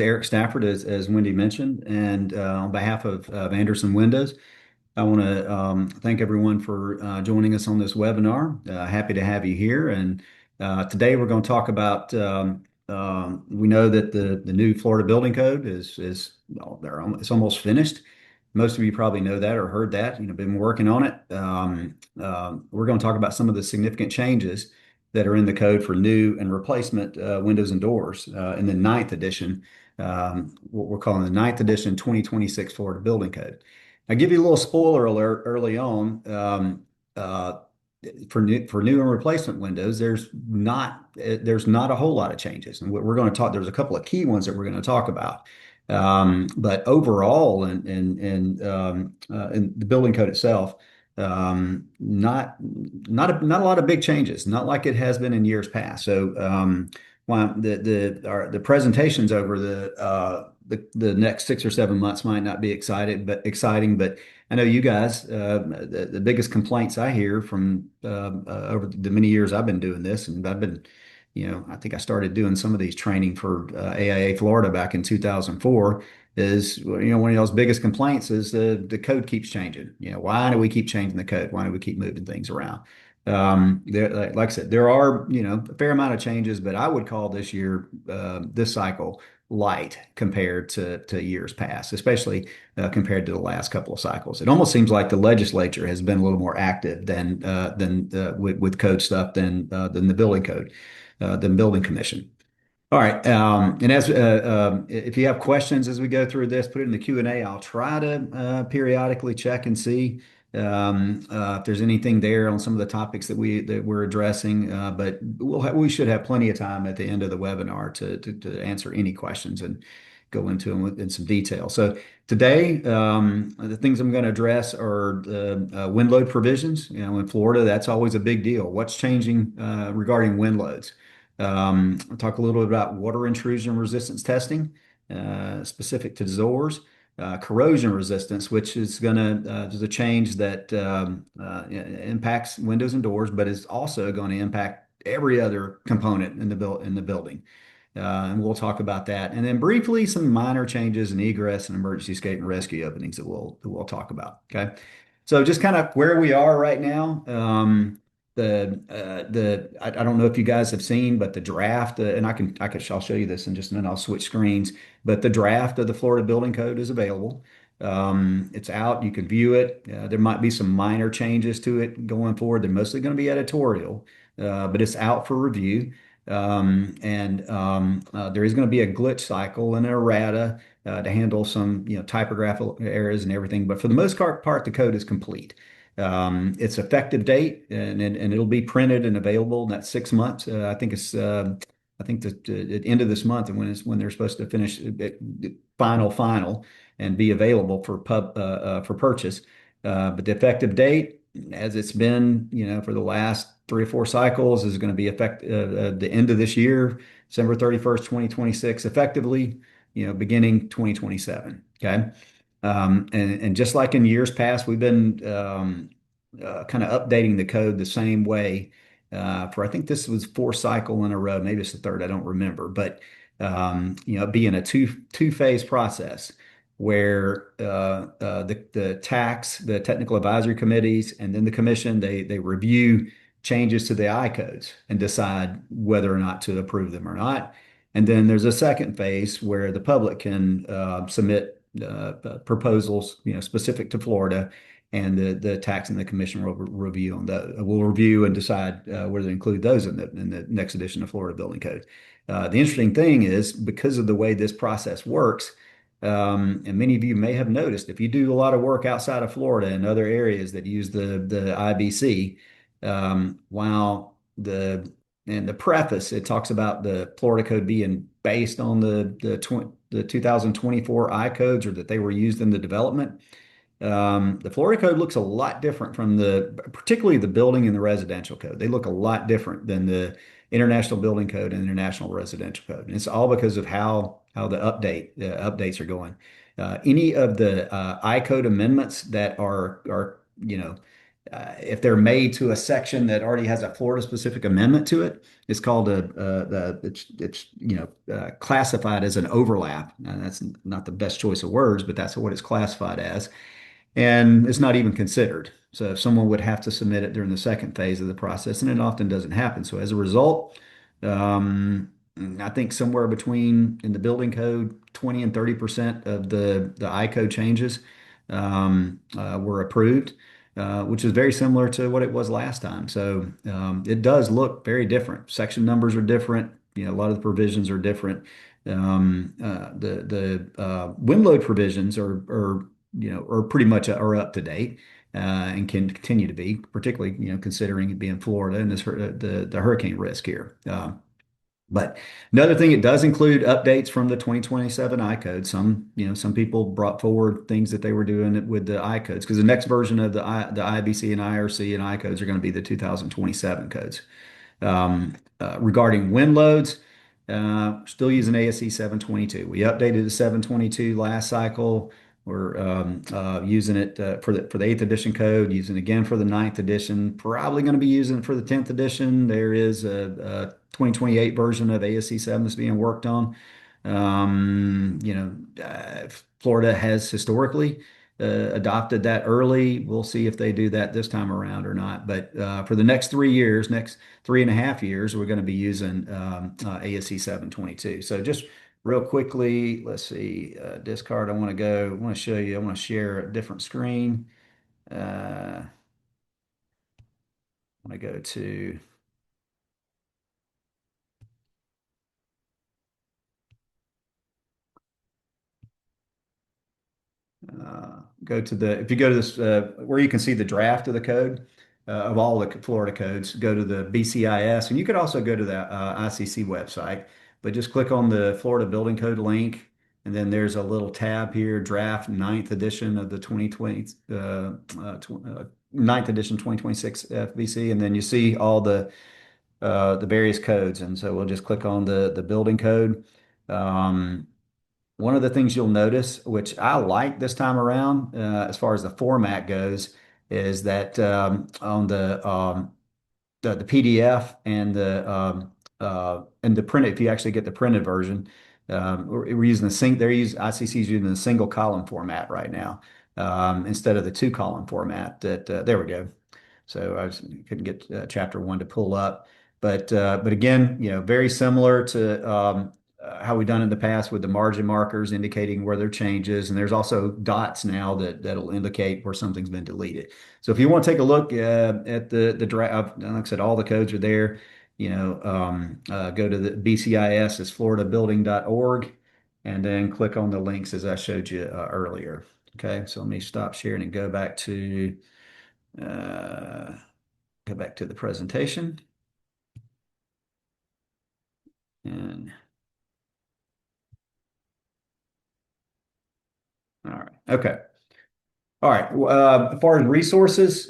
Eric Stafford, as Wendy mentioned, and on behalf of Anderson Windows, I want to thank everyone for joining us on this webinar. Happy to have you here. And today we're going to talk about. We know that the new Florida Building Code is well, it's almost finished. Most of you probably know that or heard that. Been working on it. We're going to talk about some of the significant changes that are in the code for new and replacement windows and doors in the ninth edition, what we're calling the ninth edition 2026 Florida Building Code. I give you a little spoiler alert early on. For new and replacement windows, there's not a whole lot of changes, and we're going to talk. There's a couple of key ones that we're going to talk about. But overall, in the building code itself, not a lot of big changes, not like it has been in years past. So while the presentations over the next 6 or 7 months might not be exciting, but I know you guys, the biggest complaints I hear from over the many years I've been doing this, and I think I started doing some of these training for AIA Florida back in 2004. Is one of those biggest complaints is the code keeps changing. Why do we keep changing the code? Why do we keep moving things around? Like I said, there are a fair amount of changes, but I would call this cycle light compared to years past, especially compared to the last couple of cycles. It almost seems like the legislature has been a little more active with code stuff than the building code, than building commission. All right. And if you have questions as we go through this, put it in the Q&A. I'll try to periodically check and see if there's anything there on some of the topics that we're addressing. But we should have plenty of time at the end of the webinar to answer any questions and go into them in some detail. So today, the things I'm going to address are the wind load provisions. In Florida, that's always a big deal. What's changing regarding wind loads? I'll talk a little bit about water intrusion resistance testing, specific to doors, corrosion resistance, which is there's a change that impacts windows and doors, but is also going to impact every other component in the building. And we'll talk about that. And then briefly, some minor changes in egress and emergency escape and rescue openings that we'll talk about. Okay. So just kind of where we are right now. I don't know if you guys have seen, but the draft, and I'll show you this in just a minute. I'll switch screens, but the draft of the Florida Building Code is available. It's out. You can view it. There might be some minor changes to it going forward. They're mostly going to be editorial, but it's out for review. There is going to be a glitch cycle and an errata to handle some typographical errors and everything. But for the most part, the code is complete. Its effective date, and it'll be printed and available in that 6 months. I think the end of this month, and when they're supposed to finish final and be available for purchase. But the effective date, as it's been for the last 3 or 4 cycles, is going to be the end of this year, December 31st, 2026, effectively beginning 2027. Okay. And just like in years past, we've been kind of updating the code the same way for, I think this was 4 cycle in a row. Maybe it's the third, I don't remember. But being a two-phase process where the technical advisory committees, and then the commission, they review changes to the I codes and decide whether or not to approve them or not. And then there's a second phase where the public can submit proposals, specific to Florida, and the tax and the commission will review and decide whether to include those in the next edition of Florida Building Code. The interesting thing is, because of the way this process works, and many of you may have noticed, if you do a lot of work outside of Florida and other areas that use the IBC, while in the preface, it talks about the Florida code being based on the 2024 I codes, or that they were used in the development. The Florida code looks a lot different from particularly the building and the residential code. They look a lot different than the International Building Code and International Residential Code. And it's all because of how the updates are going. Any of the I code amendments that are if they're made to a section that already has a Florida specific amendment to it, it's called it's classified as an overlap. And that's not the best choice of words, but that's what it's classified as. And it's not even considered. So if someone would have to submit it during the second phase of the process, and it often doesn't happen. So as a result, um, I think somewhere between in the building code, 20 and 30% of the I code changes were approved, which is very similar to what it was last time. So it does look very different. Section numbers are different. A lot of the provisions are different. The wind load provisions are pretty much are up to date and can continue to be, particularly considering it being Florida and the hurricane risk here. But another thing, it does include updates from the 2027 I code. Some people brought forward things that they were doing with the I codes because the next version of the IBC and IRC and I codes are going to be the 2027 codes. Regarding wind loads, still using ASC 722. We updated to 722 last cycle. We're using it for the 8th edition code, using it again for the 9th edition, probably going to be using it for the 10th edition. There is a 2028 version of ASC 7 that's being worked on. Florida has historically adopted that early. We'll see if they do that this time around or not. But for the next 3 years, next 3.5 years, we're going to be using ASC 722. So just real quickly, let's see, discard. I want to show you, I want to share a different screen. I want to go to if you go to this, where you can see the draft of the code of all the Florida codes, go to the BCIS, and you could also go to the ICC website, but just click on the Florida Building Code link, and then there's a little tab here, draft ninth edition of the 2020, 9th edition 2026 FBC, and then you see all the various codes. And so we'll just click on the building code. One of the things you'll notice, which I like this time around, as far as the format goes, is that on the PDF and the printed, if you actually get the printed version, we're using ICC is using the single column format right now, instead of the two column format. There we go. So couldn't get chapter one to pull up, but again, very similar to how we've done in the past with the margin markers indicating where there are changes, and there's also dots now that'll indicate where something's been deleted. So if you want to take a look at the draft, like I said, all the codes are there. Go to the BCIS is floridabuilding.org, and then click on the links as I showed you earlier. Okay, so let me stop sharing and uh, go back to the presentation. And all right, okay. All right. As far as resources,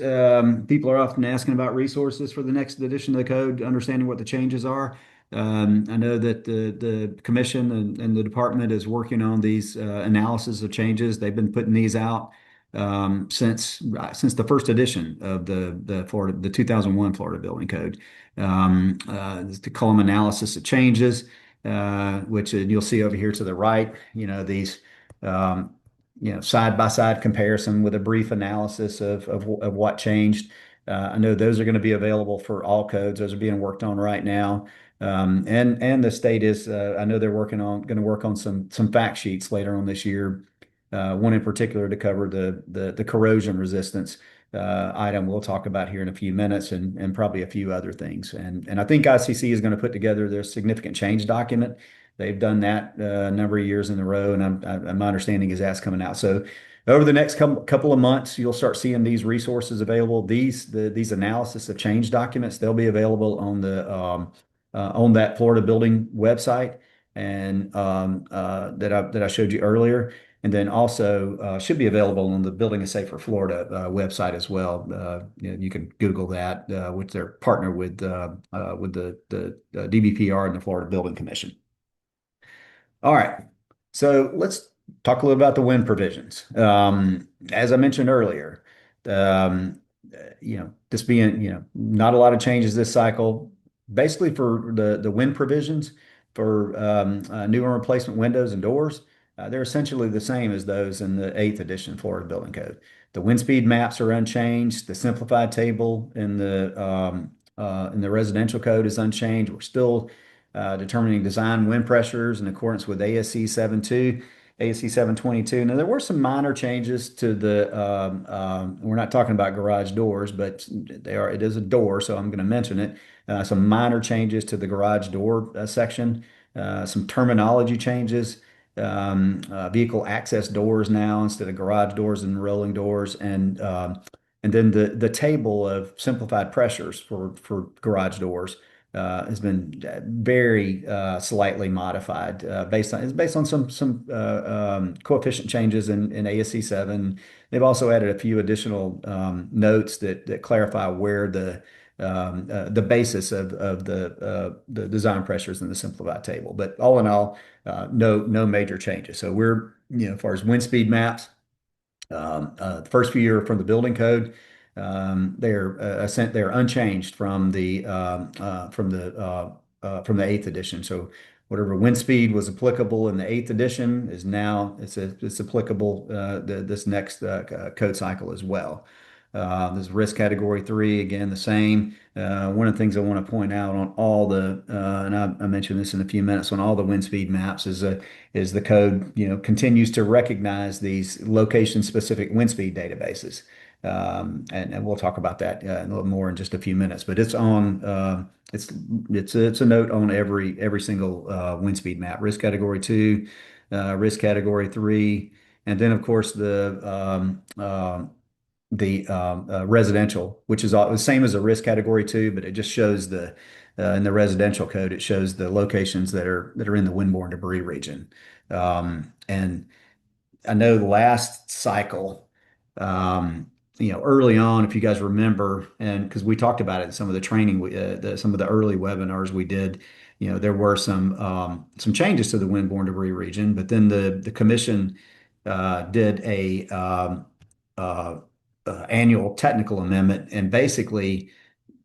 people are often asking about resources for the next edition of the code, understanding what the changes are. I know that the commission and the department is working on these analysis of changes. They've been putting these out since the first edition of the 2001 Florida Building Code. To call them analysis of changes, which you'll see over here to the right. These. Side by side comparison with a brief analysis of what changed. I know those are going to be available for all codes. Those are being worked on right now. And the state is, I know they're going to work on some fact sheets later on this year. One in particular to cover the corrosion resistance item we'll talk about here in a few minutes, and probably a few other things. And I think ICC is going to put together their significant change document. They've done that a number of years in a row, and my understanding is that's coming out. So over the next couple of months, you'll start seeing these resources available. These analysis of change documents, they'll be available on that Florida Building website, and that I showed you earlier. And then also should be available on the Building a Safer Florida website as well. You can Google that, which they're partnered with the DBPR and the Florida Building Commission. All right, so let's talk a little about the wind provisions. As I mentioned earlier, this being, not a lot of changes this cycle. Basically, for the wind provisions for new and replacement windows and doors, they're essentially the same as those in the eighth edition Florida Building Code. The wind speed maps are unchanged. The simplified table in the residential code is unchanged. We're still determining design wind pressures in accordance with ASC 72. ASC 722. Now, there were some minor changes to we're not talking about garage doors, but it is a door, so I'm going to mention it. Some minor changes to the garage door section, some terminology changes, vehicle access doors now instead of garage doors and rolling doors, and then the table of simplified pressures for garage doors has been very slightly modified based on some coefficient changes in ASC 7. They've also added a few additional notes that clarify where the basis of the design pressures in the simplified table. But all in all, no major changes. So we're, as far as wind speed maps, the first few year from the building code, they're unchanged from the eighth edition. So whatever wind speed was applicable in the eighth edition is now it's applicable this next code cycle as well. This risk category three, again, the same. One of the things I want to point out on all and I mentioned this in a few minutes, on all the wind speed maps is the code, continues to recognize these location-specific wind speed databases. And we'll talk about that a little more in just a few minutes. But it's a note on every single wind speed map. Risk category two, risk category three, and then of course the residential, which is the same as a risk category two, but it just shows in the residential code, it shows the locations that are in the windborne debris region. And I know the last cycle, early on, if you guys remember, and because we talked about it in some of the training, some of the early webinars we did, there were some changes to the windborne debris region, but then the commission did a annual technical amendment and basically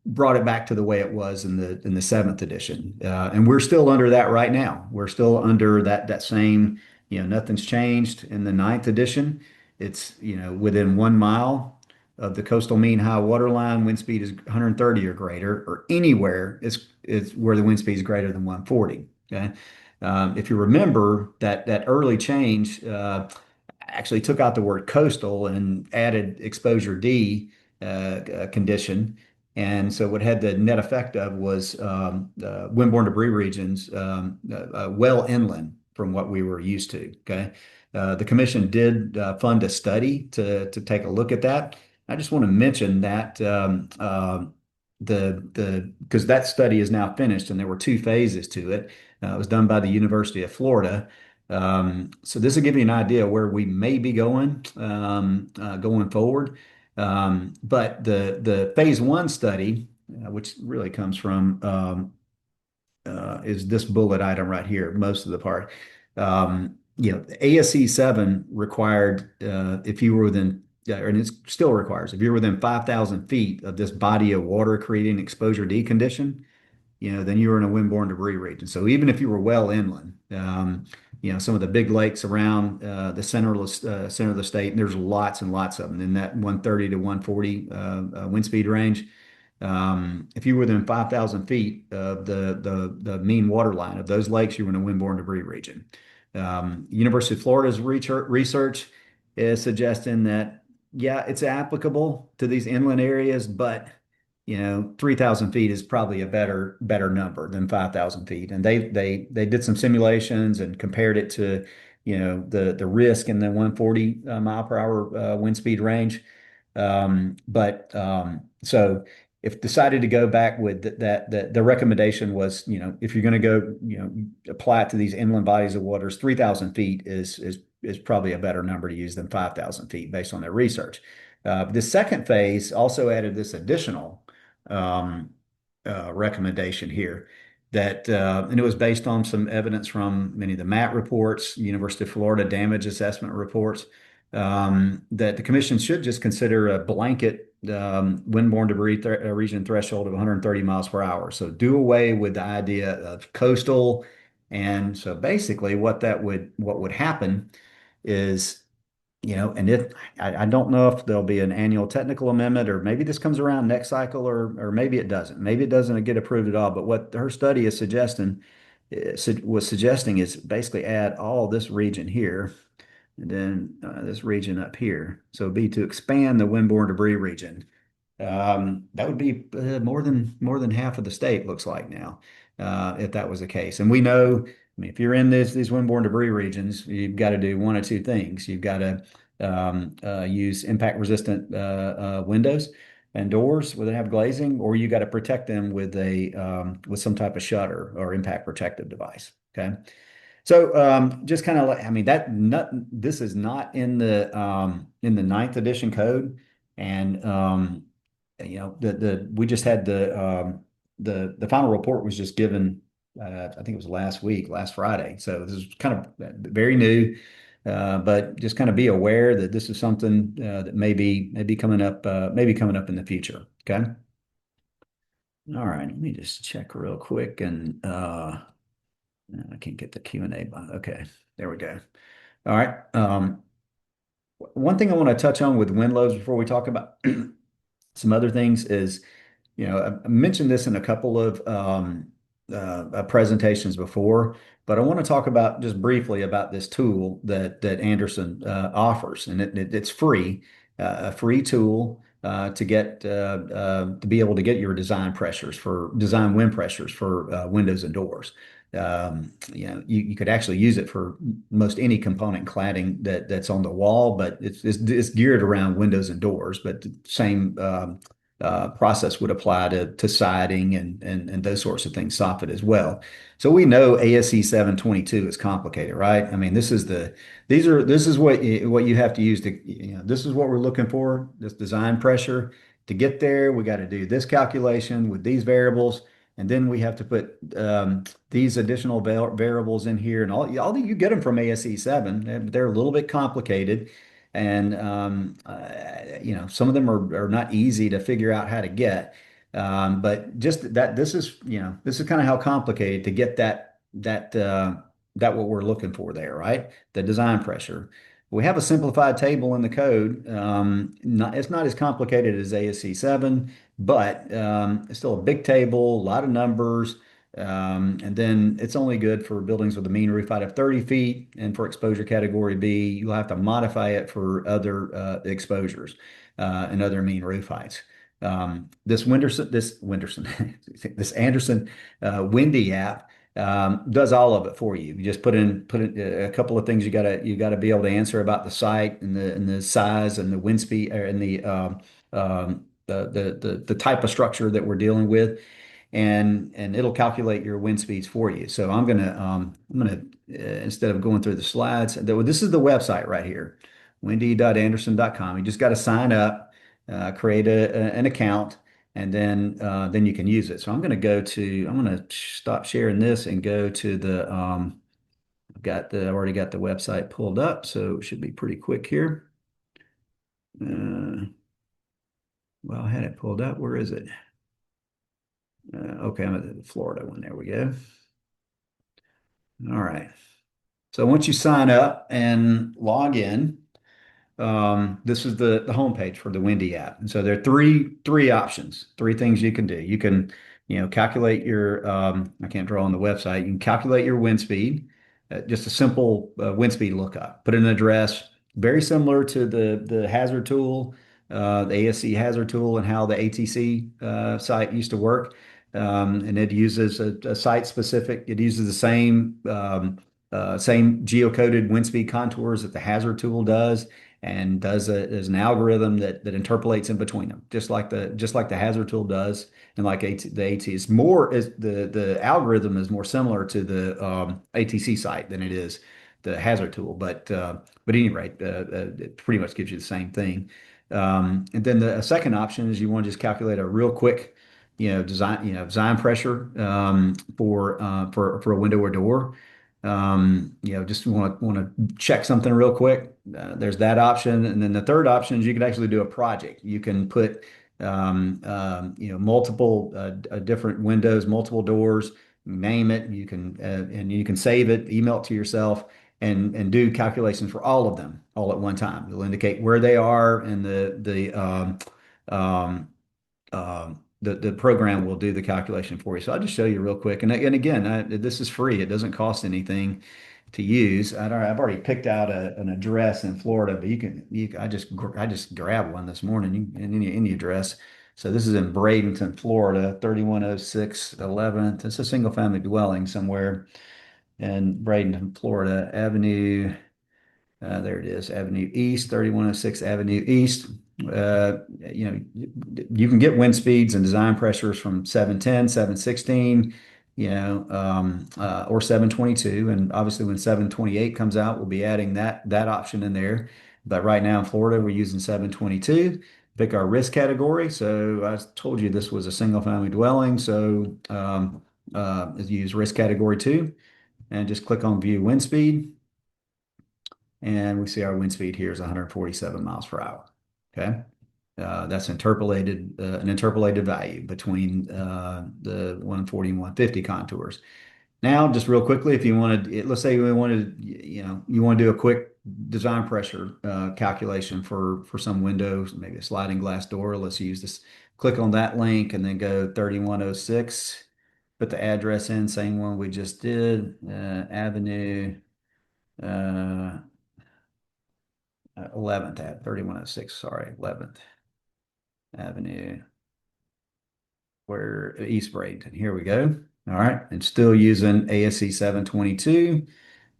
brought it back to the way it was in the seventh edition. And we're still under that right now. We're still under that same, nothing's changed in the ninth edition. It's, within 1 mile of the coastal mean high water line, wind speed is 130 or greater, or anywhere is where the wind speed is greater than 140. Okay. If you remember that early change, actually took out the word coastal and added exposure D condition. And so what had the net effect of was windborne debris regions well inland from what we were used to. Okay. The commission did fund a study to take a look at that. I just want to mention that because that study is now finished and there were two phases to it. It was done by the University of Florida. So this will give you an idea where we may be going forward. But the phase one study, which really comes from is this bullet item right here, most of the part. ASC 7 required if you were within, and it still requires, if you're within 5,000 feet of this body of water creating exposure D condition, then you were in a windborne debris region. So even if you were well inland, some of the big lakes around the center of the state, and there's lots and lots of them in that 130 to 140 wind speed range. If you were within 5,000 feet of the mean water line of those lakes, you were in a windborne debris region. University of Florida's research is suggesting that, yeah, it's applicable to these inland areas, but 3,000 feet is probably a better number than 5,000 feet. And they did some simulations and compared it to, the risk in the 140 mile per hour wind speed range. So if decided to go back with that, the recommendation was, if you're going to go, apply it to these inland bodies of waters, 3,000 feet is probably a better number to use than 5,000 feet based on their research. The second phase also added this additional recommendation here and it was based on some evidence from many of the MAT reports, University of Florida damage assessment reports, that the commission should just consider a blanket windborne debris region threshold of 130 miles per hour. So do away with the idea of coastal. And so basically what would happen is, and I don't know if there'll be an annual technical amendment, or maybe this comes around next cycle, or maybe it doesn't. Maybe it doesn't get approved at all. But what her study is suggesting was suggesting is basically add all this region here and then this region up here. So it'd be to expand the windborne debris region. That would be more than half of the state looks like now, if that was the case. And we know, I mean, if you're in these windborne debris regions, you've got to do one of two things. You've got to use impact resistant windows and doors where they have glazing, or you got to protect them with some type of shutter or impact protective device. Okay. So just kind of like, I mean, this is not in the ninth edition code. And the we just had the final report was just given, I think it was last Friday. So this is kind of very new, but just kind of be aware that this is something that maybe coming up, in the future. Okay. All right. Let me just check real quick, and I can't get the Q&A button. Okay, there we go. All right. One thing I want to touch on with wind loads before we talk about some other things is, I mentioned this in a couple of presentations before, but I want to talk about just briefly about this tool that Anderson offers, and it's free, a free tool to be able to get your design wind pressures for windows and doors. You could actually use it for most any component cladding that's on the wall, but it's geared around windows and doors. But the same process would apply to siding and those sorts of things, soffit as well. So we know ASC 722 is complicated, right? I mean, this is what you have to use this is what we're looking for, this design pressure. To get there, we got to do this calculation with these variables. And then we have to put these additional variables in here, and all you get them from ASC 7. They're a little bit complicated, and some of them are not easy to figure out how to get. But just that this is kind of how complicated to get that what we're looking for there, right? The design pressure. We have a simplified table in the code. It's not as complicated as ASC 7, but it's still a big table, a lot of numbers. And then it's only good for buildings with a mean roof height of 30 feet. And for exposure category B, you'll have to modify it for other exposures and other mean roof heights. This Anderson Windy app does all of it for you. You just put in a couple of things you gotta be able to answer about the site and the size and the wind speed, and the type of structure that we're dealing with, and it'll calculate your wind speeds for you. So I'm gonna instead of going through the slides, this is the website right here, windy.anderson.com. You just got to sign up, create an account, and then you can use it. So I'm gonna stop sharing this and go to I've already got the website pulled up, so it should be pretty quick here. Well, I had it pulled up. Where is it? Okay, I'm at the Florida one. There we go. All right. So once you sign up and log in, this is the homepage for the Windy app. And so there are three options, three things you can do. You can, calculate your, I can't draw on the website. You can calculate your wind speed, just a simple wind speed lookup. Put in an address, very similar to the hazard tool, the ASC hazard tool, and how the ATC site used to work. And it uses a site specific. It uses the same geocoded wind speed contours that the hazard tool does, and does as an algorithm that interpolates in between them, just like the hazard tool does, and like the AT is more is the algorithm is more similar to the ATC site than it is the hazard tool, but at any rate, it pretty much gives you the same thing. And then the second option is you want to just calculate a real quick, design pressure for a window or door. Just want to check something real quick. There's that option, and then the third option is you could actually do a project. You can put multiple different windows, multiple doors, name it. You can and you can save it, email it to yourself, and do calculations for all of them all at one time. You'll indicate where they are, and the program will do the calculation for you. So I'll just show you real quick. And again, this is free. It doesn't cost anything to use. I've already picked out an address in Florida, but I just grabbed one this morning. Any address. So this is in Bradenton, Florida, 3106 11th. It's a single family dwelling somewhere in Bradenton, Florida, Avenue. There it is, Avenue East, 3106 Avenue East. You can get wind speeds and design pressures from 710, 716, or 722. And obviously, when 728 comes out, we'll be adding that option in there. But right now in Florida, we're using 722. Pick our risk category. So I told you this was a single family dwelling. So use risk category 2 and just click on view wind speed. And we see our wind speed here is 147 miles per hour. Okay. That's an interpolated value between the 140 and 150 contours. Now, just real quickly, if you wanted, let's say we wanted, you want to do a quick design pressure calculation for some windows, maybe a sliding glass door. Let's use this. Click on that link and then go 3106. Put the address in, same one we just did, Avenue. 11th at 3106, sorry, 11th Avenue, where East Bradenton. Here we go. All right, and still using ASC 722.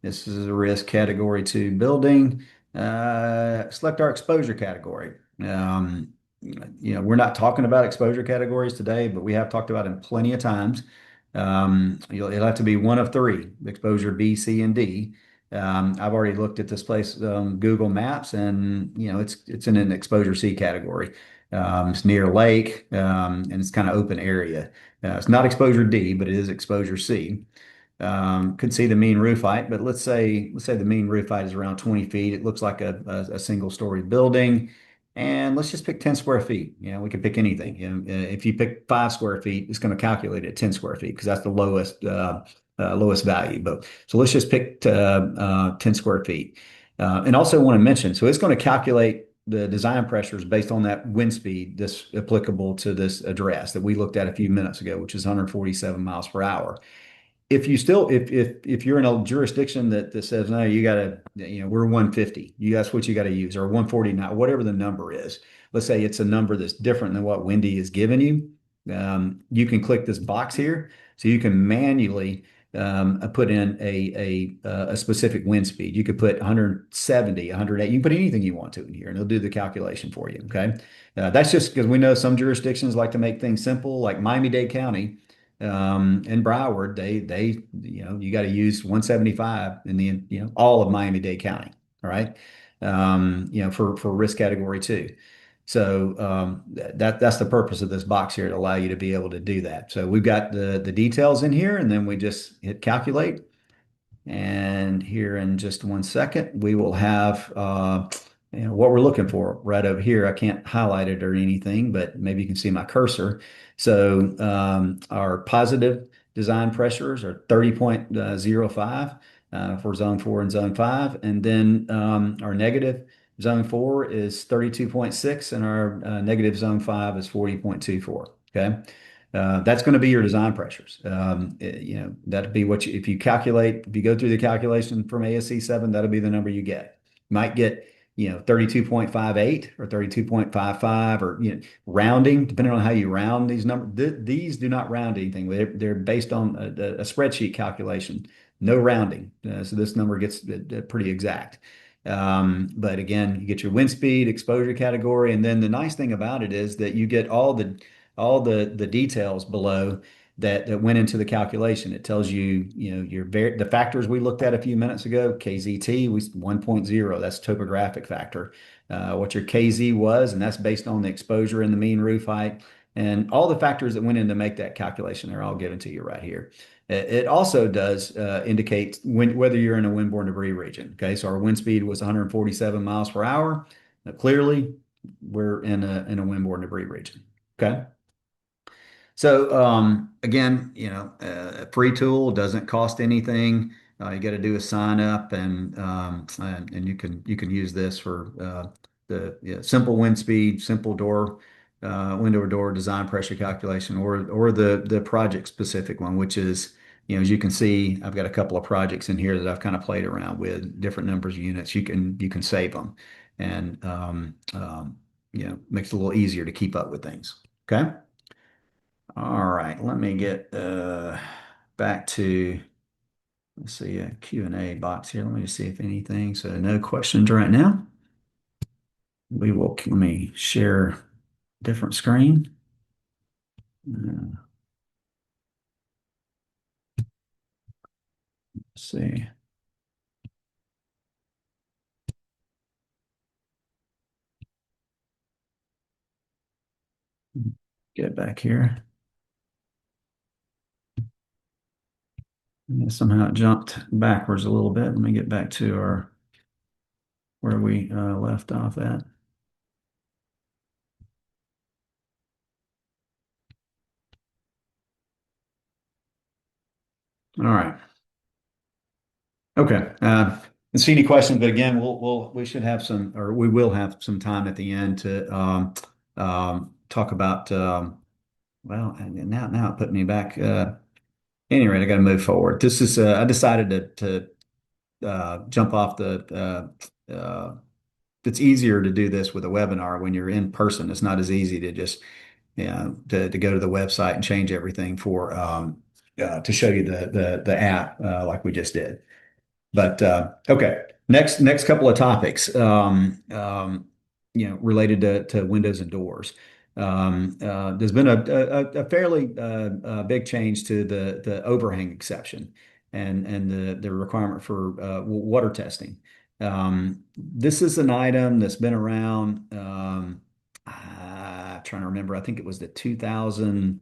This is a risk category 2 building. Select our exposure category. We're not talking about exposure categories today, but we have talked about them plenty of times. It'll have to be one of three: exposure B, C, and D. I've already looked at this place on Google Maps, and it's in an exposure C category. It's near a lake, and it's kind of open area. It's not exposure D, but it is exposure C. Could see the mean roof height, but let's say the mean roof height is around 20 feet. It looks like a single story building. And let's just pick 10 square feet. We can pick anything. If you pick 5 square feet, it's going to calculate at 10 square feet because that's the lowest value. But so let's just pick 10 square feet. And also want to mention, so it's going to calculate the design pressures based on that wind speed that's applicable to this address that we looked at a few minutes ago, which is 147 miles per hour. If you're in a jurisdiction that says no, you gotta, we're 150, that's what you got to use, or 149, whatever the number is. Let's say it's a number that's different than what Wendy has given you. You can click this box here, so you can manually put in a specific wind speed. You could put 170, 108. You can put anything you want to in here, and it'll do the calculation for you. Okay, that's just because we know some jurisdictions like to make things simple, like Miami-Dade County. And Broward, you got to use 175 in all of Miami-Dade County. All right. For risk category 2. So that's the purpose of this box here, to allow you to be able to do that. So we've got the details in here, and then we just hit calculate. And here in just 1 second, we will have what we're looking for right over here. I can't highlight it or anything, but maybe you can see my cursor. So our positive design pressures are 30.05 for zone 4 and zone 5. And then our negative zone 4 is 32.6, and our negative zone 5 is 40.24. Okay. That's going to be your design pressures. That'd be if you go through the calculation from ASC 7, that'll be the number you get. You might get, 32.58 or 32.55, or, rounding, depending on how you round these numbers. These do not round anything. They're based on a spreadsheet calculation, no rounding. So this number gets pretty exact. But again, you get your wind speed, exposure category, and then the nice thing about it is that you get all the details below that went into the calculation. It tells you, the factors we looked at a few minutes ago. KZT was 1.0. That's topographic factor. What your KZ was, and that's based on the exposure and the mean roof height, and all the factors that went in to make that calculation. They're all given to you right here. It also does indicate whether you're in a windborne debris region. Okay, so our wind speed was 147 miles per hour. Now, clearly, we're in a windborne debris region. Okay. So again, a free tool doesn't cost anything. You got to do a sign up, and you can use this for the simple wind speed, simple door window or door design pressure calculation, or the project specific one, which is as you can see, I've got a couple of projects in here that I've kind of played around with different numbers of units. You can save them, and makes it a little easier to keep up with things. Okay. All right, let me get back to let's see a Q&A box here. Let me just see if anything. So no questions right now. Let me share different screen. Let's see. Get back here. Yeah, somehow it jumped backwards a little bit. Let me get back to our where we left off at. All right. Okay. Don't see any questions, but again, we should have some, or we will have some time at the end to talk about. Well, and now it put me back. Any rate, I got to move forward. This is I decided to jump off it's easier to do this with a webinar when you're in person. It's not as easy to just to go to the website and change everything for to show you the app like we just did. But okay, next couple of topics, related to windows and doors. There's been a fairly big change to the overhang exception and the requirement for water testing. This is an item that's been around. I'm trying to remember. I think it was the 2000.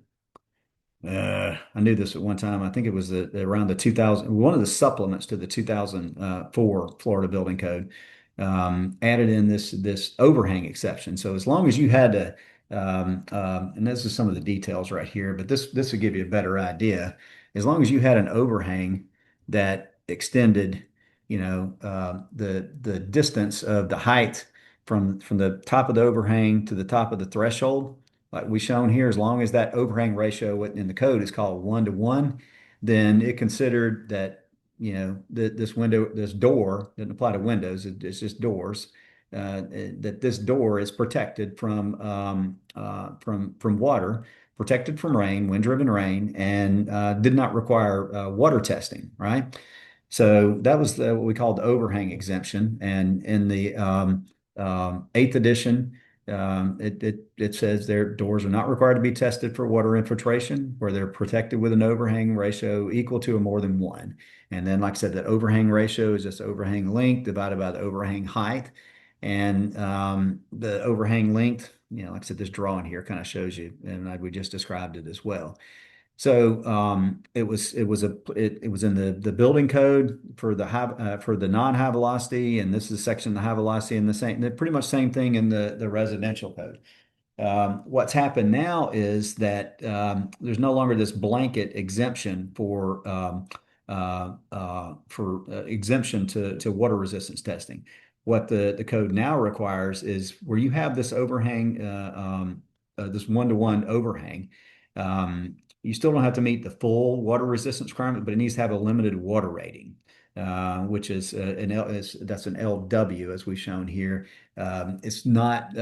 I knew this at one time. I think it was around the 2000, one of the supplements to the 2004 Florida Building Code added in this overhang exception. So as long as you had to, and this is some of the details right here, but this will give you a better idea. As long as you had an overhang that extended, the distance of the height from the top of the overhang to the top of the threshold like we shown here, as long as that overhang ratio in the code is called 1 to 1, then it considered that, this door doesn't apply to windows, it's just doors, that this door is protected from water, protected from rain, wind-driven rain, and did not require water testing, right? So that was what we called the overhang exemption. And in the eighth edition, it says their doors are not required to be tested for water infiltration, where they're protected with an overhang ratio equal to or more than 1. And then, like I said, that overhang ratio is just overhang length divided by the overhang height. And the overhang length, like I said, this drawing here kind of shows you, and we just described it as well. So it was in the building code for the non-high velocity, and this is a section of the high velocity, and pretty much same thing in the residential code. What's happened now is that there's no longer this blanket exemption for exemption to water resistance testing. What the code now requires is where you have this overhang, this 1 to 1 overhang. You still don't have to meet the full water resistance requirement, but it needs to have a limited water rating, which is that's an LW as we've shown here. It's not.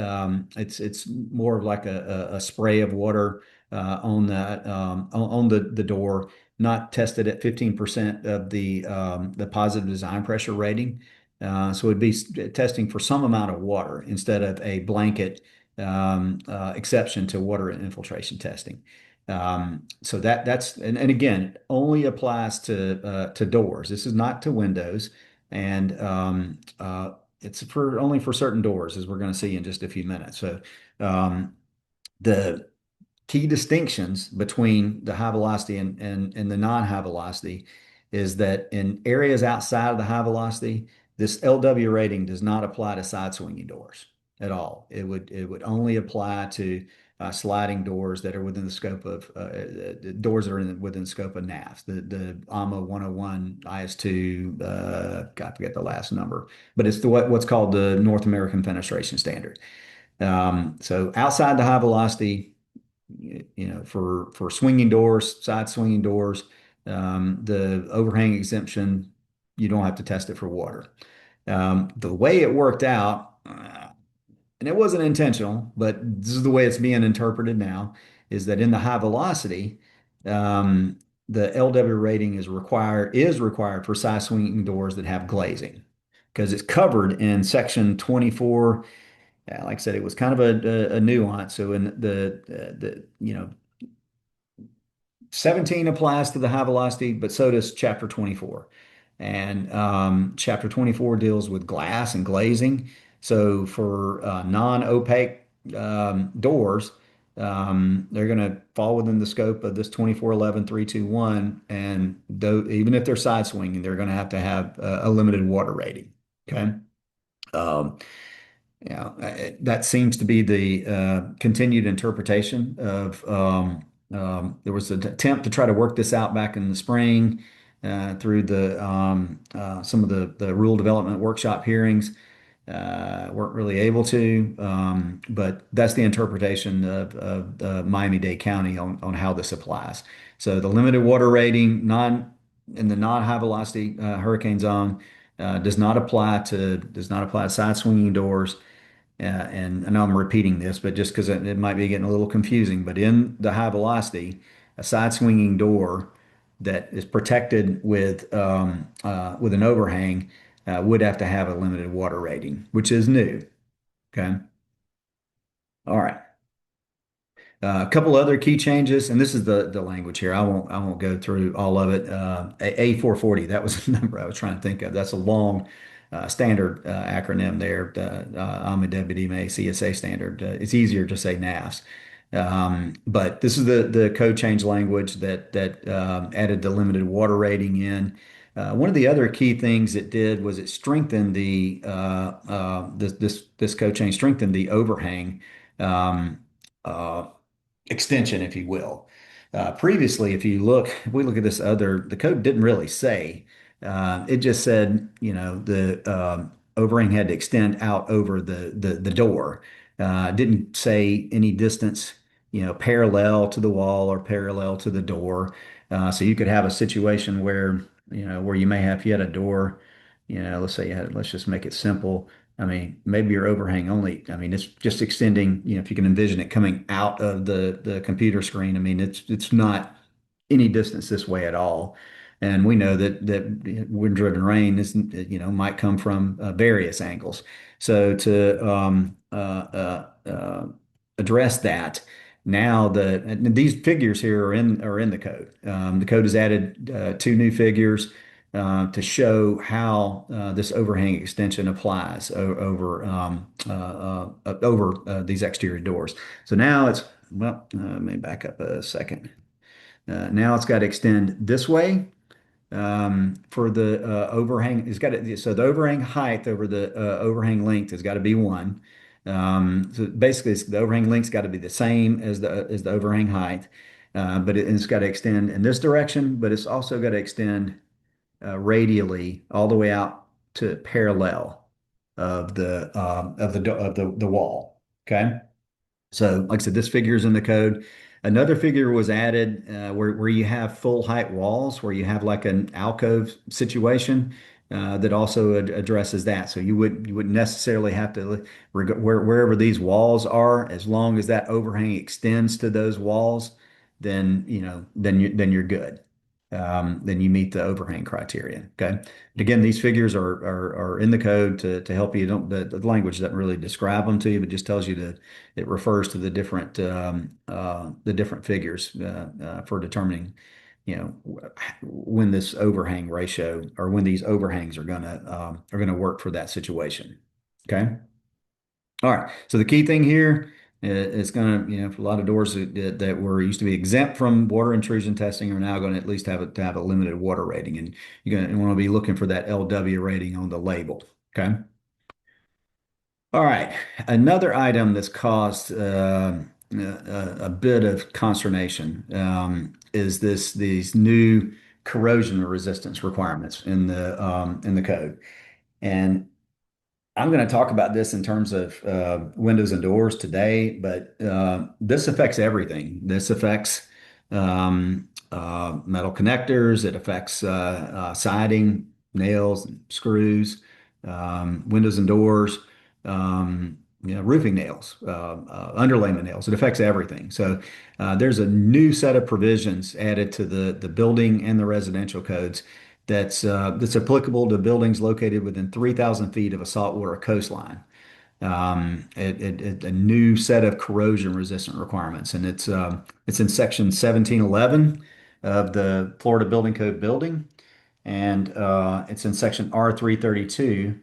It's more of like a spray of water on the door, not tested at 15% of the positive design pressure rating. So it'd be testing for some amount of water instead of a blanket exception to water infiltration testing. So that's and again, it only applies to doors. This is not to windows, and it's only for certain doors, as we're going to see in just a few minutes. So the key distinctions between the high velocity and the non-high velocity is that in areas outside of the high velocity, this LW rating does not apply to side swinging doors at all. It would only apply to sliding doors that are within the scope of doors that are within the scope of NAFs. The AMA 101 IS2, I forget the last number, but it's what's called the North American Fenestration Standard. So outside the high velocity, for swinging doors, side swinging doors, the overhang exemption, you don't have to test it for water. The way it worked out, and it wasn't intentional, but this is the way it's being interpreted now, is that in the high velocity, the LW rating is required for side swinging doors that have glazing because it's covered in section 24. Like I said, it was kind of a nuance. So in the 17 applies to the high velocity, but so does chapter 24. And chapter 24 deals with glass and glazing. So for non-opaque doors, they're going to fall within the scope of this 2411.321. And even if they're side swinging, they're going to have a limited water rating. Okay. Um, yeah, that seems to be the continued interpretation of. There was an attempt to try to work this out back in the spring through some of the rule development workshop hearings. Weren't really able to, but that's the interpretation of Miami-Dade County on how this applies. So the limited water rating in the non-high velocity hurricane zone does not apply to side swinging doors. And I know I'm repeating this, but just because it might be getting a little confusing, but in the high velocity, a side swinging door that is protected with an overhang would have to have a limited water rating, which is new. Okay. All right. A couple other key changes, and this is the language here. I won't go through all of it. A440, that was the number I was trying to think of. That's a long standard acronym there. I'm a deputy May CSA standard. It's easier to say NAFs. But this is the code change language that added the limited water rating in. One of the other key things it did was it strengthened this code change strengthened the overhang. Um, uh, Extension, if you will. Previously, if we look at the code didn't really say. It just said, the overhang had to extend out over the door. Didn't say any distance, parallel to the wall or parallel to the door. So you could have a situation where you may have, if you had a door, let's say let's just make it simple. I mean, maybe your overhang only, I mean, it's just extending, if you can envision it coming out of the computer screen. I mean, it's not any distance this way at all. And we know that wind-driven rain might come from various angles. So to address that, now these figures here are in the code. The code has added two new figures to show how this overhang extension applies over these exterior doors. So now let me back up a second. Now it's got to extend this way for the overhang. So the overhang height over the overhang length has got to be one. So basically, the overhang length's got to be the same as the overhang height, but it's got to extend in this direction. But it's also got to extend radially all the way out to parallel of the wall. Okay. So, like I said, this figure is in the code. Another figure was added where you have full height walls, where you have like an alcove situation that also addresses that. So you wouldn't necessarily have to wherever these walls are, as long as that overhang extends to those walls, then you're good. Then you meet the overhang criteria. Okay. But again, these figures are in the code to help you. Don't the language doesn't really describe them to you, but just tells you that it refers to the different figures for determining, when this overhang ratio or when these overhangs are gonna work for that situation. Okay. All right. So the key thing here, It's going to, for a lot of doors that were used to be exempt from water intrusion testing are now going to at least have a limited water rating, and you're going to want to be looking for that LW rating on the label. Okay. All right. Another item that's caused a bit of consternation is these new corrosion resistance requirements in the code. And I'm going to talk about this in terms of windows and doors today, but this affects everything. This affects metal connectors. It affects siding, nails, screws, windows and doors, roofing nails, underlayment nails. It affects everything. So there's a new set of provisions added to the building and the residential codes that's applicable to buildings located within 3,000 feet of a saltwater coastline. A new set of corrosion resistant requirements, and it's in section 1711 of the Florida Building Code building, and it's in section R332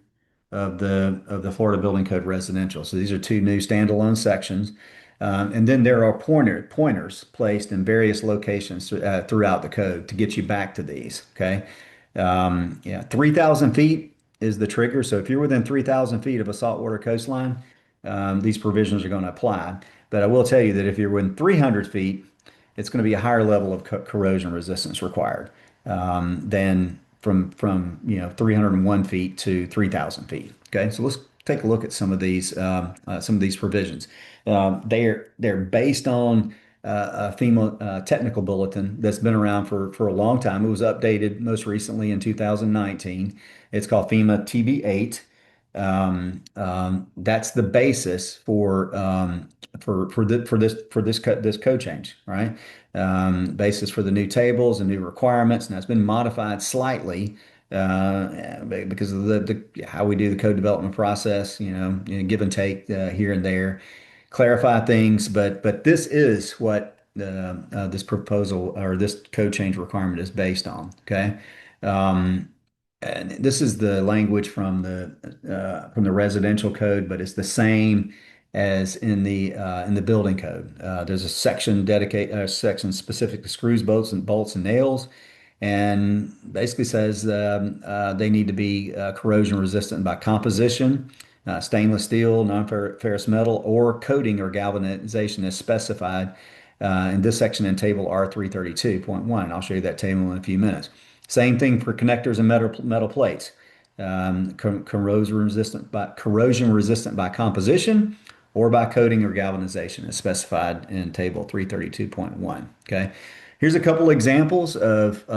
of the Florida Building Code residential. So these are two new standalone sections. And then there are pointers placed in various locations throughout the code to get you back to these. Okay. Yeah, 3,000 feet is the trigger. So if you're within 3,000 feet of a saltwater coastline, these provisions are going to apply. But I will tell you that if you're within 300 feet, it's going to be a higher level of corrosion resistance required than from 301 feet to 3,000 feet. Okay, so let's take a look at some of these provisions. They're based on a FEMA technical bulletin that's been around for a long time. It was updated most recently in 2019. It's called FEMA TB8. That's the basis for this code change, right? Basis for the new tables and new requirements, and that's been modified slightly because of the how we do the code development process, give and take here and there, clarify things. But this is what this proposal or this code change requirement is based on. Okay. And this is the language from the residential code, but it's the same as in the building code. There's a section specific to screws, bolts and nails, and basically says they need to be corrosion resistant by composition, stainless steel, non-ferrous metal, or coating or galvanization as specified in this section in table R332.1. I'll show you that table in a few minutes. Same thing for connectors and metal plates. Corrosion resistant by composition or by coating or galvanization as specified in table 332.1. Okay. Here's a couple examples of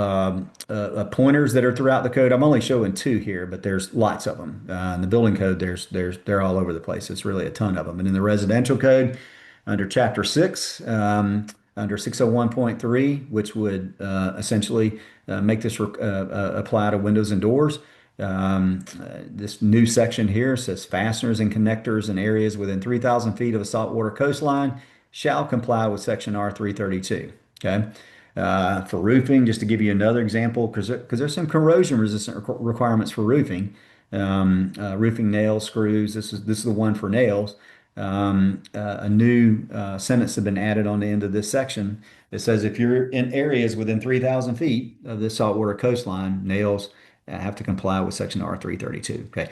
pointers that are throughout the code. I'm only showing two here, but there's lots of them. In the building code, they're all over the place. It's really a ton of them. And in the residential code, under Chapter 6, under 601.3, which would essentially make this apply to windows and doors. This new section here says fasteners and connectors in areas within 3,000 feet of a saltwater coastline shall comply with section R332. Okay. For roofing, just to give you another example, because there's some corrosion resistant requirements for roofing. Roofing nails, screws. This is the one for nails. A new sentence has been added on the end of this section. It says if you're in areas within 3,000 feet of the saltwater coastline, nails have to comply with section R332. Okay.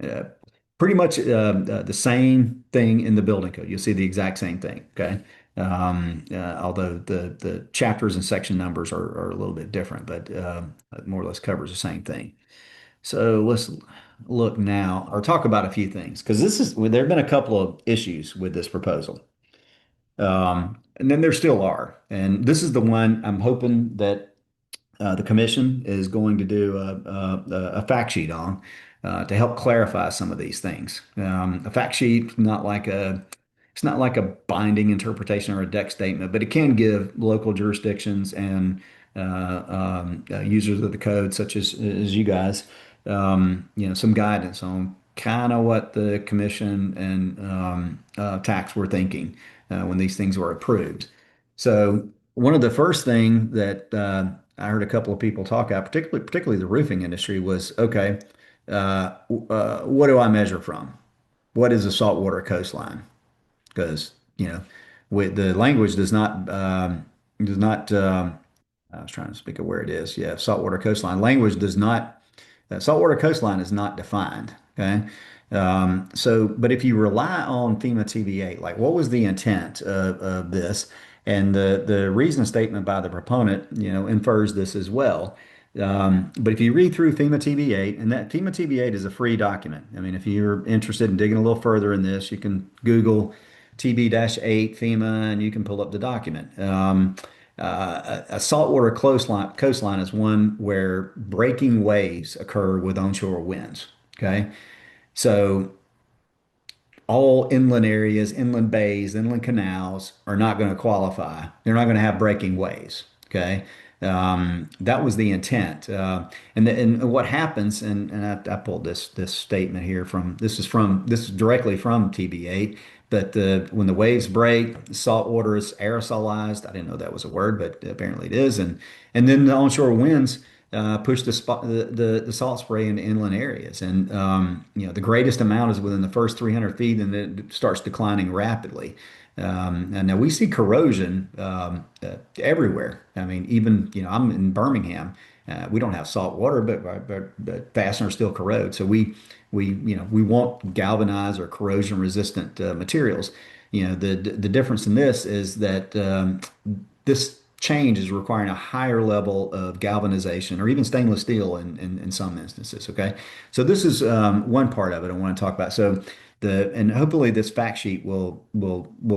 Uh, Pretty much the same thing in the building code. You'll see the exact same thing. Okay. Although the chapters and section numbers are a little bit different, but more or less covers the same thing. So let's look now or talk about a few things because there have been a couple of issues with this proposal. And then there still are. And this is the one I'm hoping that the commission is going to do a fact sheet on to help clarify some of these things. A fact sheet, it's not like a binding interpretation or a deck statement, but it can give local jurisdictions and users of the code, such as you guys, some guidance on kind of what the commission and tax were thinking when these things were approved. So one of the first thing that I heard a couple of people talk about, particularly the roofing industry, was okay. What do I measure from? What is a saltwater coastline? Because you know, with the language does not I was trying to speak of where it is. Yeah, saltwater coastline. Language does not, saltwater coastline is not defined. Okay. But if you rely on FEMA TVA, like what was the intent of this? And the reason statement by the proponent, infers this as well. But if you read through FEMA TV8, and that FEMA TV8 is a free document. I mean, if you're interested in digging a little further in this, you can Google TB-8 FEMA and you can pull up the document. A saltwater coastline is one where breaking waves occur with onshore winds. Okay. So all inland areas, inland bays, inland canals are not going to qualify. They're not going to have breaking waves. Okay. That was the intent. And what happens, and I pulled this statement here this is directly from TB8, but when the waves break, salt water is aerosolized. I didn't know that was a word, but apparently it is. And then the onshore winds push the salt spray into inland areas. And the greatest amount is within the first 300 feet, and then it starts declining rapidly. And now we see corrosion everywhere. I mean, even I'm in Birmingham. We don't have salt water, but fasteners still corrode. So we want galvanized or corrosion resistant materials. The difference in this is that this change is requiring a higher level of galvanization or even stainless steel in some instances. Okay. So this is one part of it I want to talk about. So and hopefully this fact sheet will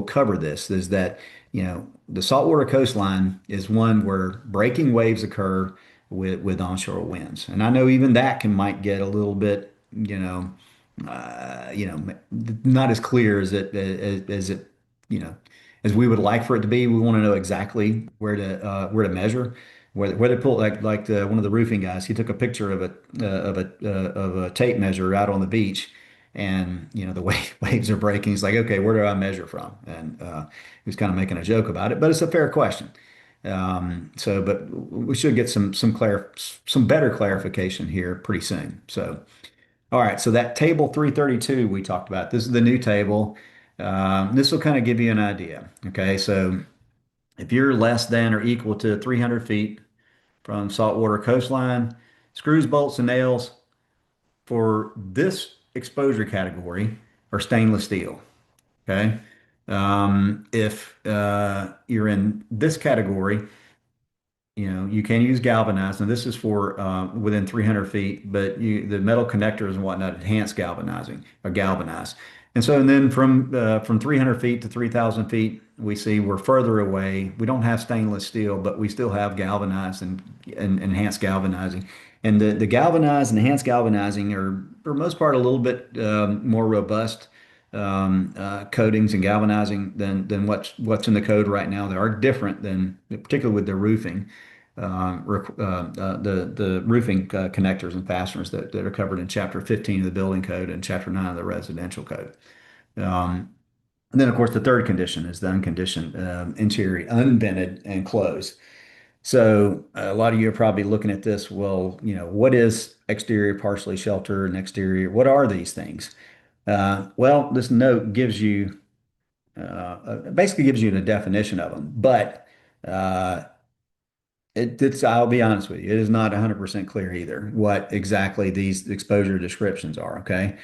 cover this, is that, the saltwater coastline is one where breaking waves occur with onshore winds. And I know even that might get a little bit, not as clear as it, you know, as we would like for it to be. We want to know exactly where to measure, where to pull, one of the roofing guys. He took a picture of a tape measure out on the beach, and the waves are breaking. He's like, okay, where do I measure from? And he was kind of making a joke about it, but it's a fair question. But we should get some better clarification here pretty soon. So. All right, so that table 332 we talked about, this is the new table. This will kind of give you an idea. Okay, so if you're less than or equal to 300 feet from saltwater coastline, screws, bolts, and nails for this exposure category are stainless steel. Okay, if you're in this category, you can use galvanized. Now, this is for within 300 feet, but the metal connectors and whatnot enhance galvanizing or galvanized. And then from 300 feet to 3,000 feet, we see we're further away. We don't have stainless steel, but we still have galvanized and enhanced galvanizing. And the galvanized and enhanced galvanizing are, for the most part, a little bit more robust coatings and galvanizing than what's in the code right now. They are different than, particularly with the roofing, the roofing connectors and fasteners that are covered in Chapter 15 of the Building Code and Chapter 9 of the Residential Code. And then, of course, the third condition is the unconditioned interior, unvented and closed. So a lot of you are probably looking at this. Well, what is exterior partially sheltered and exterior? What are these things? Well, this note basically gives you the definition of them, but I'll be honest with you, it is not 100% clear either what exactly these exposure descriptions are. Okay.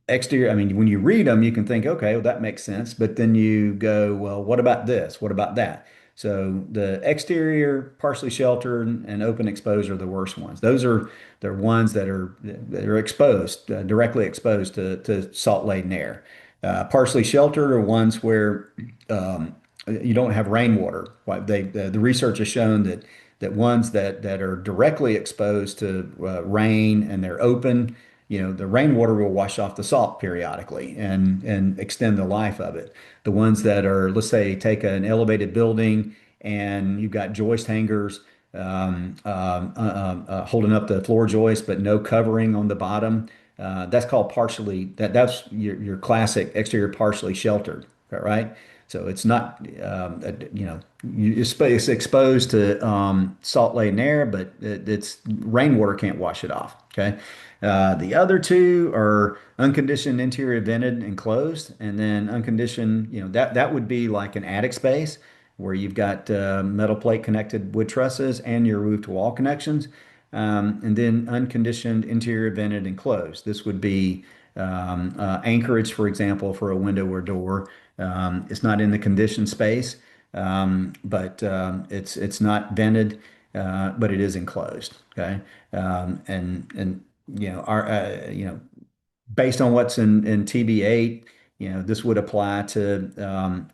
Exterior, I mean, when you read them, you can think, okay, well, that makes sense. But then you go, well, what about this? What about that? So the exterior, partially sheltered, and open exposure are the worst ones. They're ones that are exposed, directly exposed to salt-laden air. Partially sheltered are ones where you don't have rainwater. The research has shown that ones that are directly exposed to rain and they're open, the rainwater will wash off the salt periodically and extend the life of it. The ones that are, let's say, take an elevated building and you've got joist hangers holding up the floor joist, but no covering on the bottom. That's called partially. That's your classic exterior partially sheltered, right? So it's not, it's exposed to salt laden air, but it's rainwater can't wash it off. Okay. The other two are unconditioned interior vented and closed, and then unconditioned, that would be like an attic space where you've got metal plate connected wood trusses and your roof to wall connections. And then unconditioned interior vented and closed. This would be anchorage, for example, for a window or door. It's not in the conditioned space, but it's not vented, but it is enclosed. Okay, and our based on what's in TB8, this would apply to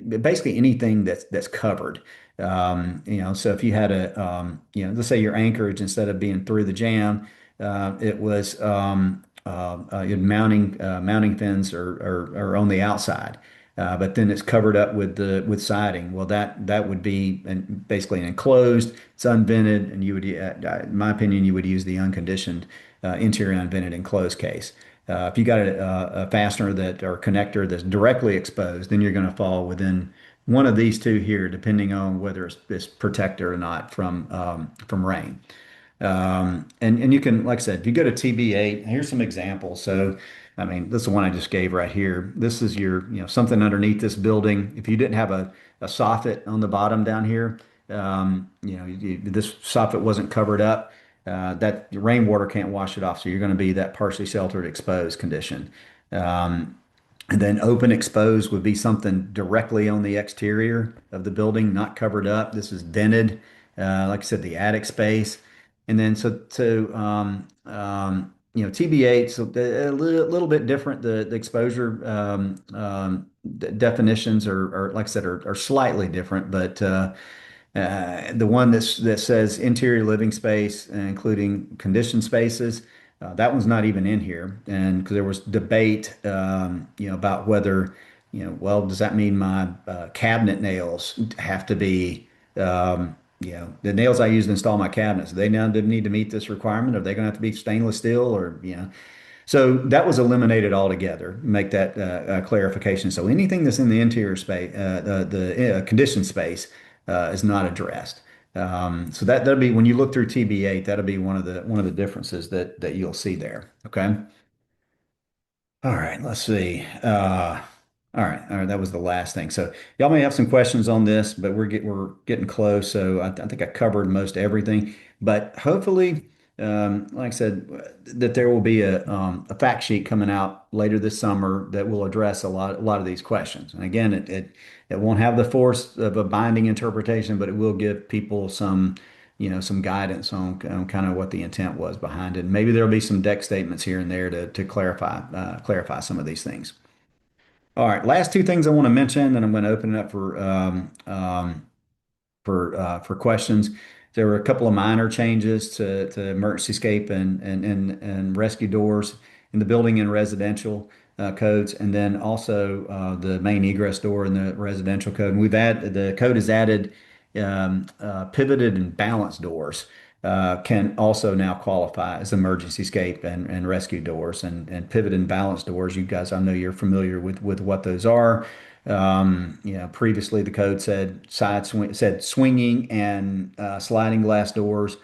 basically anything that's covered. So if you had let's say your anchorage instead of being through the jam, it was mounting fins are on the outside. But then it's covered up with siding. Well, that would be basically an enclosed. It's unvented, and in my opinion, you would use the unconditioned interior unvented enclosed case. If you got a fastener that or connector that's directly exposed, then you're going to fall within one of these two here, depending on whether it's protected or not from rain. And you can, like I said, if you go to TB8, here's some examples. So, I mean, this is the one I just gave right here. This is something underneath this building. If you didn't have a soffit on the bottom down here, this soffit wasn't covered up, that rainwater can't wash it off. So you're going to be that partially sheltered exposed condition. And then open exposed would be something directly on the exterior of the building, not covered up. This is vented, like I said, the attic space. And then TB8, so little bit different. The exposure definitions are, like I said, are slightly different, but the one that says interior living space, including conditioned spaces, that one's not even in here. And because there was debate, about whether, well, does that mean my cabinet nails have to be, the nails I use to install my cabinets, they now need to meet this requirement? Are they going to have to be stainless steel or? So that was eliminated altogether. Make that clarification. So anything that's in the interior space, the conditioned space, is not addressed. So that'll be when you look through TB8, that'll be one of the differences that you'll see there. Okay. All right, let's see. All right, that was the last thing. So y'all may have some questions on this, but we're getting close. So I think I covered most everything. But hopefully, like I said, that there will be a fact sheet coming out later this summer that will address a lot of these questions. And again, it won't have the force of a binding interpretation, but it will give people some guidance on kind of what the intent was behind it. Maybe there'll be some deck statements here and there to clarify some of these things. All right, last two things I want to mention, and I'm going to open it up for questions. There were a couple of minor changes to emergency escape and rescue doors in the building and residential codes, and then also the main egress door in the residential code. And the code has added pivoted and balanced doors can also now qualify as emergency escape and rescue doors. And pivot and balance doors, you guys, I know you're familiar with what those are. Previously the code said swinging and sliding glass doors.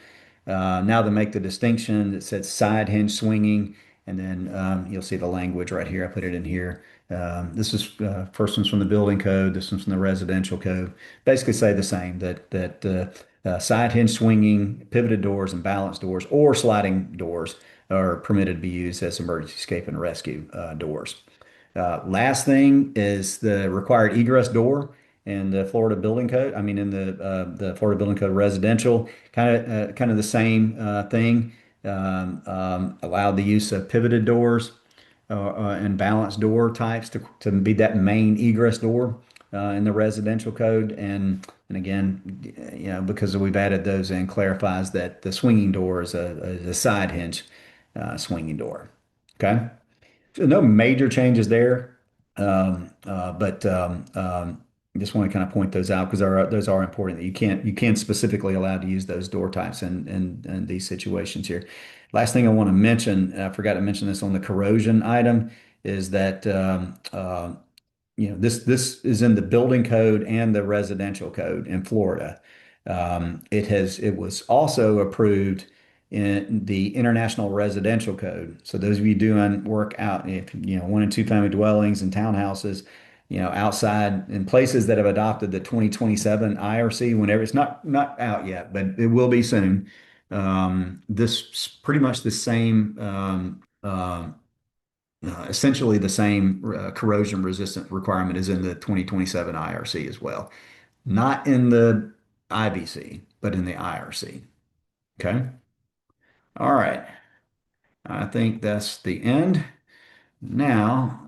Now they make the distinction that said side hinge swinging, and then you'll see the language right here. I put it in here. This is first one's from the building code. This one's from the residential code. Basically say the same that side hinge swinging, pivoted doors, and balanced doors or sliding doors are permitted to be used as emergency escape and rescue doors. Last thing is the required egress door in the Florida Building Code. I mean, in the Florida Building Code residential, kind of the same thing. Allowed the use of pivoted doors and balanced door types to be that main egress door in the residential code. And again, because we've added those in, clarifies that the swinging door is a side hinge swinging door. Okay. So no major changes there. But just want to kind of point those out because those are important. That you can't specifically allowed to use those door types in these situations here. Last thing I want to mention, I forgot to mention this on the corrosion item, is that this is in the building code and the residential code in Florida. It was also approved in the International Residential Code. So those of you doing work out, if one and two family dwellings and townhouses, outside in places that have adopted the 2027 IRC, whenever it's not out yet, but it will be soon. This pretty much the same essentially the same corrosion resistant requirement is in the 2027 IRC as well. Not in the IBC, but in the IRC. Okay. All right. I think that's the end. Now